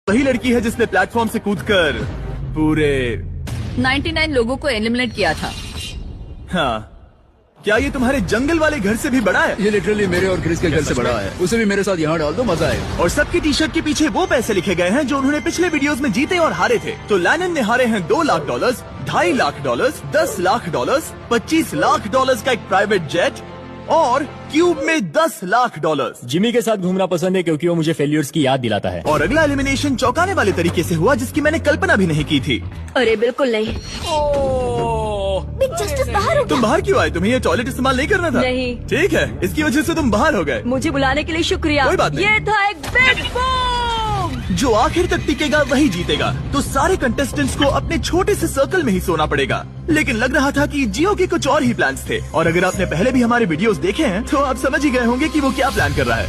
वही लड़की है जिसने प्लेटफॉर्म से कूदकर पूरे 99 लोगों को एलिमिनेट किया था। हाँ, क्या ये तुम्हारे जंगल वाले घर से भी बड़ा है? ये लिटरली मेरे और क्रिस के घर से बड़ा है। उसे भी मेरे साथ यहाँ डाल दो, मजा आएगा। और सबकी टी शर्ट के पीछे वो पैसे लिखे गए हैं जो उन्होंने पिछले वीडियोस में जीते और हारे थे। तो लैनन ने हारे हैं $2 लाख, $2.5 लाख, $10 लाख, $25 लाख का एक प्राइवेट जेट और क्यूब में $10 लाख। जिमी के साथ घूमना पसंद है क्योंकि वो मुझे फेल्यूर्स की याद दिलाता है। और अगला एलिमिनेशन चौंकाने वाले तरीके से हुआ जिसकी मैंने कल्पना भी नहीं की थी। अरे बिल्कुल नहीं। बिग जस्टिस बाहर हो तुम बाहर क्यों आए? तुम्हें ये टॉयलेट इस्तेमाल नहीं करना था? नहीं। ठीक है, इसकी वजह से तुम बाहर हो गए। मुझे बुलाने के लिए शुक्रिया। कोई बात नहीं। ये था एक बिग बूम। जो आखिर तक टिकेगा वही जीतेगा। तो सारे कंटेस्टेंट्स को अपने छोटे से सर्कल में ही सोना पड़ेगा। लेकिन लग रहा था कि जियो के कुछ और ही प्लान्स थे। और अगर आपने पहले भी हमारे वीडियोस देखे हैं तो आप समझ ही गए होंगे कि वो क्या प्लान कर रहा है।